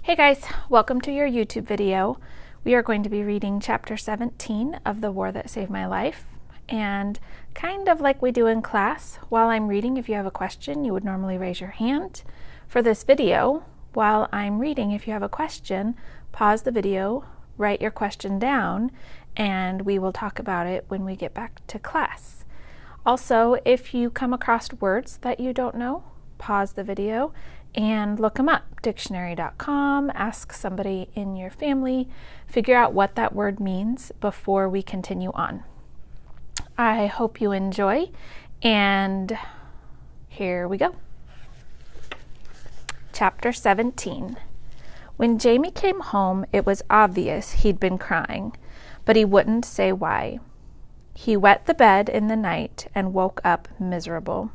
Hey guys, welcome to your YouTube video. We are going to be reading chapter 17 of The War That Saved My Life. And kind of like we do in class, while I'm reading, if you have a question, you would normally raise your hand. For this video, while I'm reading, if you have a question, pause the video, write your question down, and we will talk about it when we get back to class. Also, if you come across words that you don't know, pause the video and look them up. Dictionary.com, ask somebody in your family, figure out what that word means before we continue on. I hope you enjoy, and here we go. Chapter 17. When Jamie came home, it was obvious he'd been crying, but he wouldn't say why. He wet the bed in the night and woke up miserable.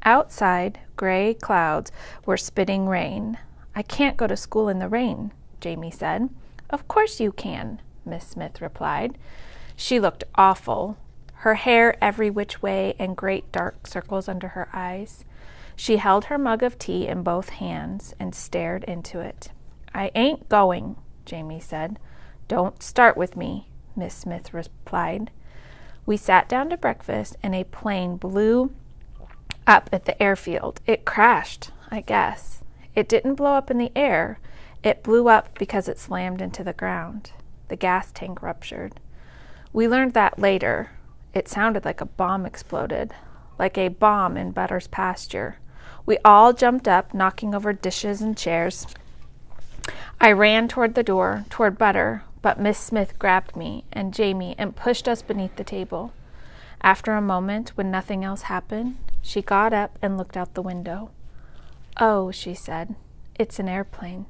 Outside, gray clouds were spitting rain. "I can't go to school in the rain," Jamie said. "Of course you can," Miss Smith replied. She looked awful, her hair every which way and great dark circles under her eyes. She held her mug of tea in both hands and stared into it. "I ain't going," Jamie said. "Don't start with me," Miss Smith replied. We sat down to breakfast and a plane blew up at the airfield. It crashed, I guess. It didn't blow up in the air. It blew up because it slammed into the ground. The gas tank ruptured. We learned that later. It sounded like a bomb exploded, like a bomb in Butter's pasture. We all jumped up, knocking over dishes and chairs. I ran toward the door, toward Butter, but Miss Smith grabbed me and Jamie and pushed us beneath the table. After a moment, when nothing else happened, she got up and looked out the window. "Oh," she said, "it's an airplane."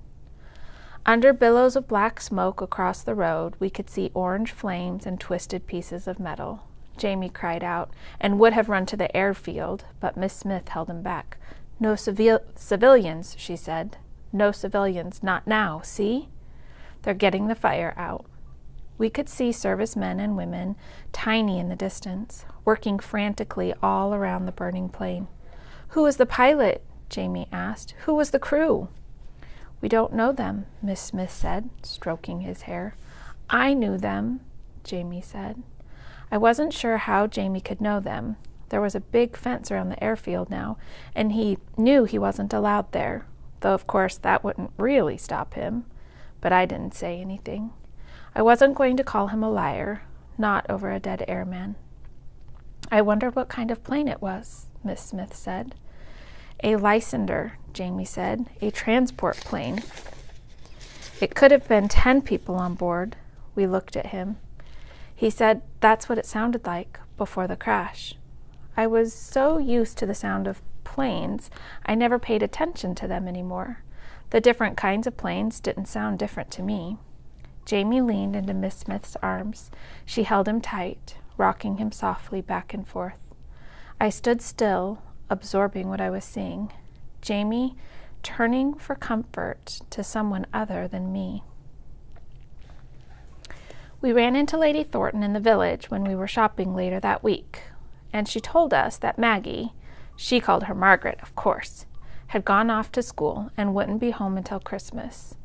Under billows of black smoke across the road, we could see orange flames and twisted pieces of metal. Jamie cried out and would have run to the airfield, but Miss Smith held him back. "No civilians," she said. "No civilians, not now, see? They're getting the fire out." We could see servicemen and women, tiny in the distance, working frantically all around the burning plane. "Who was the pilot?" Jamie asked. "Who was the crew?" "We don't know them," Miss Smith said, stroking his hair. "I knew them," Jamie said. I wasn't sure how Jamie could know them. There was a big fence around the airfield now, and he knew he wasn't allowed there, though of course that wouldn't really stop him. But I didn't say anything. I wasn't going to call him a liar, not over a dead airman. "I wonder what kind of plane it was," Miss Smith said. "A Lysander," Jamie said, "a transport plane. It could have been 10 people on board." We looked at him. He said that's what it sounded like before the crash. I was so used to the sound of planes, I never paid attention to them anymore. The different kinds of planes didn't sound different to me. Jamie leaned into Miss Smith's arms. She held him tight, rocking him softly back and forth. I stood still, absorbing what I was seeing. Jamie turning for comfort to someone other than me. We ran into Lady Thornton in the village when we were shopping later that week, and she told us that Maggie, she called her Margaret, of course, had gone off to school and wouldn't be home until Christmas.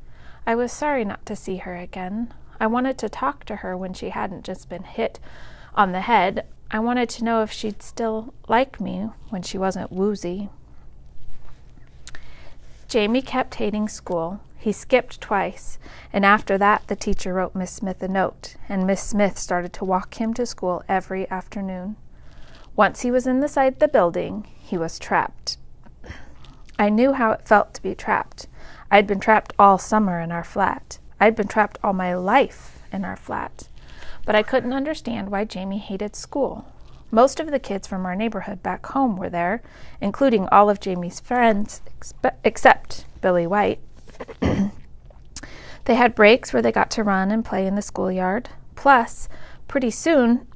I was sorry not to see her again. I wanted to talk to her when she hadn't just been hit on the head. I wanted to know if she'd still like me when she wasn't woozy. Jamie kept hating school. He skipped twice, and after that the teacher wrote Miss Smith a note, and Miss Smith started to walk him to school every afternoon. Once he was inside the building, he was trapped. I knew how it felt to be trapped. I'd been trapped all summer in our flat. I'd been trapped all my life in our flat. But I couldn't understand why Jamie hated school. Most of the kids from our neighborhood back home were there, including all of Jamie's friends, except Billy White. They had breaks where they got to run and play in the schoolyard. Plus, pretty soon,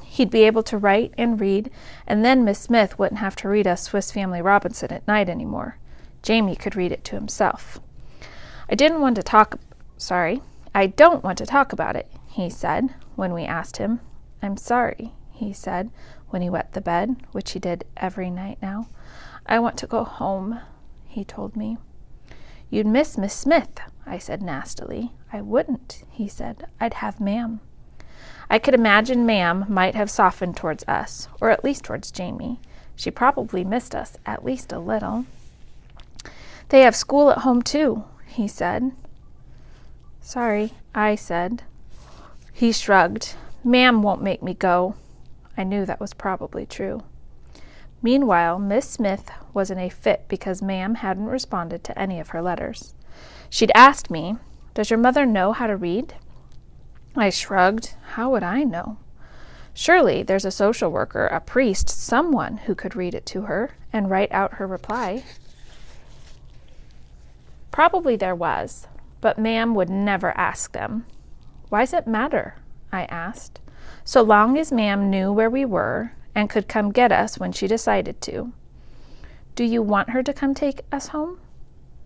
he'd be able to write and read, and then Miss Smith wouldn't have to read us Swiss Family Robinson at night anymore. Jamie could read it to himself. I don't want to talk about it, he said when we asked him. "I'm sorry," he said when he wet the bed, which he did every night now. "I want to go home," he told me. You'd miss Miss Smith, I said nastily. I wouldn't, he said. I'd have Ma'am. I could imagine Ma'am might have softened towards us, or at least towards Jamie. She probably missed us, at least a little. They have school at home, too, he said. Sorry, I said. He shrugged. Ma'am won't make me go. I knew that was probably true. Meanwhile, Miss Smith was in a fit because Ma'am hadn't responded to any of her letters. She'd asked me, "Does your mother know how to read?" I shrugged. How would I know? Surely there's a social worker, a priest, someone who could read it to her and write out her reply. Probably there was, but Ma'am would never ask them. Why's it matter? I asked. So long as Ma'am knew where we were and could come get us when she decided to. Do you want her to come take us home?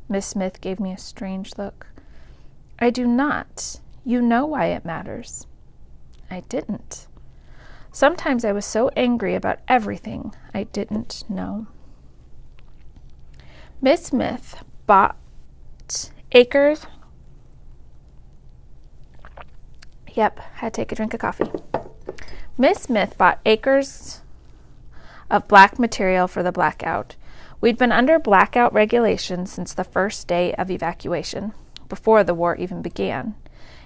Miss Smith gave me a strange look. I do not. You know why it matters. I didn't. Sometimes I was so angry about everything I didn't know. Miss Smith bought acres. Yep, had to take a drink of coffee. Miss Smith bought acres of black material for the blackout. We'd been under blackout regulations since the first day of evacuation, before the war even began.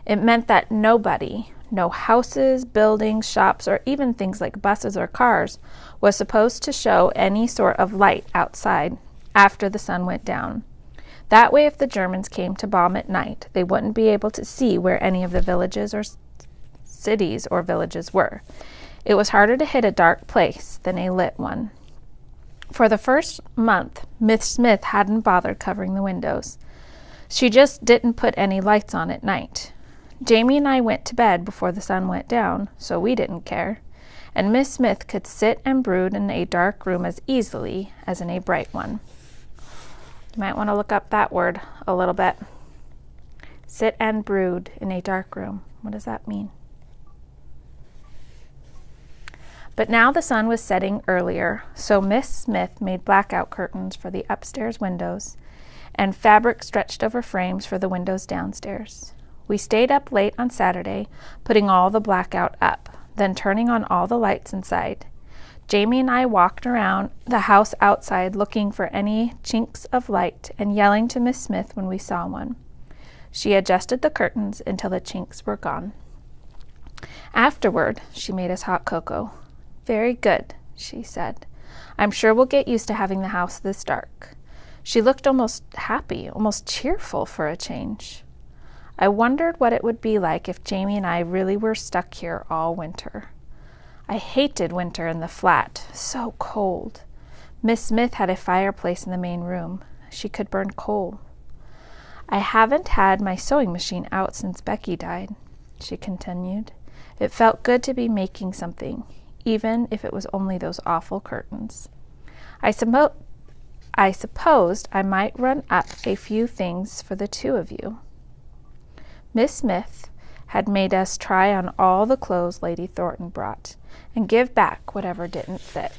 It meant that nobody, no houses, buildings, shops, or even things like buses or cars, was supposed to show any sort of light outside after the sun went down. That way, if the Germans came to bomb at night, they wouldn't be able to see where any of the villages or cities or villages were. It was harder to hit a dark place than a lit one. For the first month, Miss Smith hadn't bothered covering the windows. She just didn't put any lights on at night. Jamie and I went to bed before the sun went down, so we didn't care, and Miss Smith could sit and brood in a dark room as easily as in a bright one. You might want to look up that word a little bit. Sit and brood in a dark room. What does that mean? But now the sun was setting earlier, so Miss Smith made blackout curtains for the upstairs windows and fabric stretched over frames for the windows downstairs. We stayed up late on Saturday, putting all the blackout up, then turning on all the lights inside. Jamie and I walked around the house outside looking for any chinks of light and yelling to Miss Smith when we saw one. She adjusted the curtains until the chinks were gone. Afterward, she made us hot cocoa. Very good, she said. I'm sure we'll get used to having the house this dark. She looked almost happy, almost cheerful for a change. I wondered what it would be like if Jamie and I really were stuck here all winter. I hated winter in the flat, so cold. Miss Smith had a fireplace in the main room. She could burn coal. I haven't had my sewing machine out since Becky died, she continued. It felt good to be making something, even if it was only those awful curtains. I supposed I might run up a few things for the two of you. Miss Smith had made us try on all the clothes Lady Thornton brought and give back whatever didn't fit.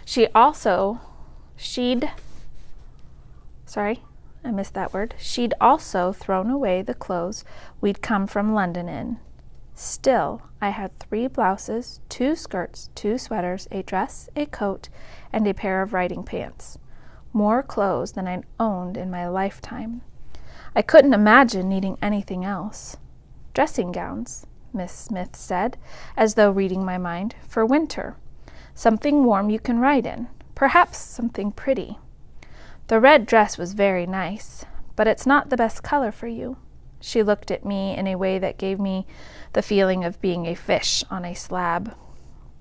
She'd also thrown away the clothes we'd come from London in. Still, I had 3 blouses, 2 skirts, 2 sweaters, a dress, a coat, and a pair of riding pants. More clothes than I'd owned in my lifetime. I couldn't imagine needing anything else. Dressing gowns, Miss Smith said, as though reading my mind, for winter. Something warm you can ride in. Perhaps something pretty. The red dress was very nice, but it's not the best color for you. She looked at me in a way that gave me the feeling of being a fish on a slab.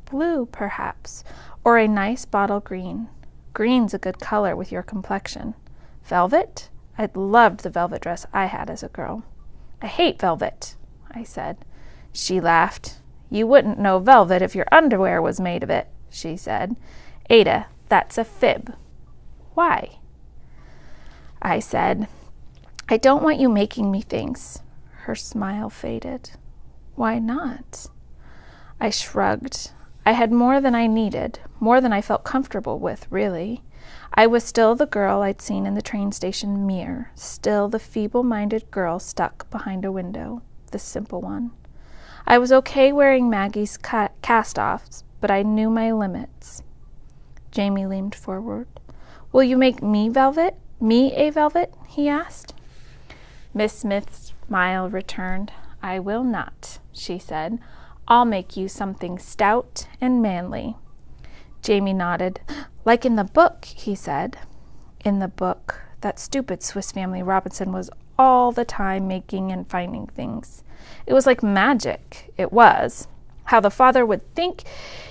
Blue, perhaps, or a nice bottle green. Green's a good color with your complexion. Velvet? I'd loved the velvet dress I had as a girl. I hate velvet, I said. She laughed. You wouldn't know velvet if your underwear was made of it, she said. Ada, that's a fib. Why? I said, I don't want you making me things. Her smile faded. Why not? I shrugged. I had more than I needed, more than I felt comfortable with, really. I was still the girl I'd seen in the train station mirror, still the feeble-minded girl stuck behind a window, the simple one. I was okay wearing Maggie's cast-offs, but I knew my limits. Jamie leaned forward. "Will you make me velvet? Me a velvet?" he asked. Miss Smith's smile returned. "I will not," she said. "I'll make you something stout and manly." Jamie nodded. "Like in the book," he said. In the book, that stupid Swiss Family Robinson was all the time making and finding things. It was like magic. It was. How the father would think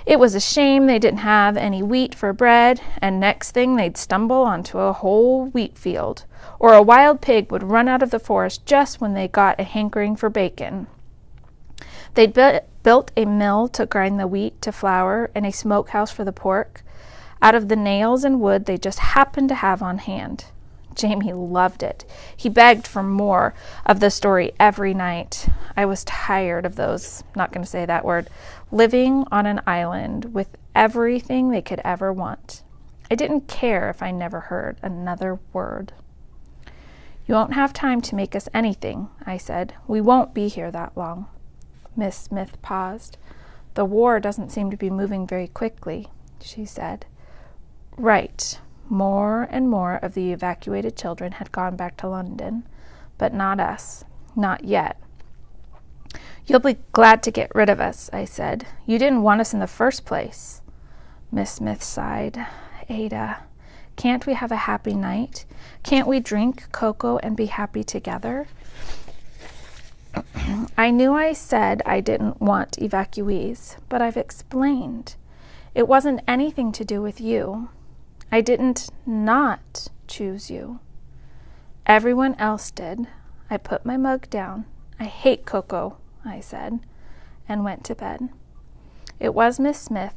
it was a shame they didn't have any wheat for bread, and next thing they'd stumble onto a whole wheat field, or a wild pig would run out of the forest just when they got a hankering for bacon. They'd built a mill to grind the wheat to flour and a smokehouse for the pork, out of the nails and wood they just happened to have on hand. Jamie loved it. He begged for more of the story every night. I was tired of those, not going to say that word, living on an island with everything they could ever want. I didn't care if I never heard another word. "You won't have time to make us anything," I said. "We won't be here that long." Miss Smith paused. "The war doesn't seem to be moving very quickly," she said. Right. More and more of the evacuated children had gone back to London, but not us. Not yet. "You'll be glad to get rid of us," I said. "You didn't want us in the first place." Miss Smith sighed. "Ada, can't we have a happy night? Can't we drink cocoa and be happy together?" I knew I said I didn't want evacuees, but I've explained. It wasn't anything to do with you. I didn't not choose you. Everyone else did. I put my mug down. "I hate cocoa," I said, and went to bed. It was Miss Smith,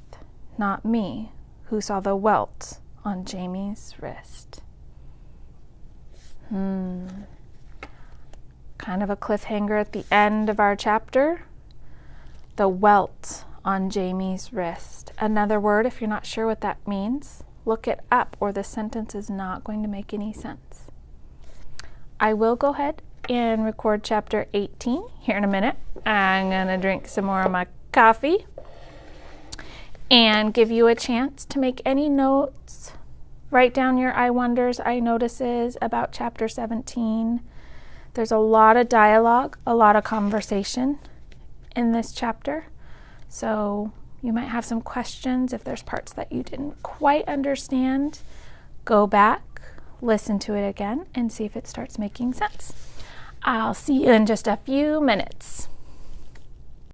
not me, who saw the welt on Jamie's wrist. Kind of a cliffhanger at the end of our chapter. The welt on Jamie's wrist. Another word, if you're not sure what that means, look it up, or the sentence is not going to make any sense. I will go ahead and record chapter 18 here in a minute. I'm going to drink some more of my coffee and give you a chance to make any notes. Write down your I wonders, I notices about chapter 17. There's a lot of dialogue, a lot of conversation in this chapter. So you might have some questions. If there's parts that you didn't quite understand, go back, listen to it again, and see if it starts making sense. I'll see you in just a few minutes.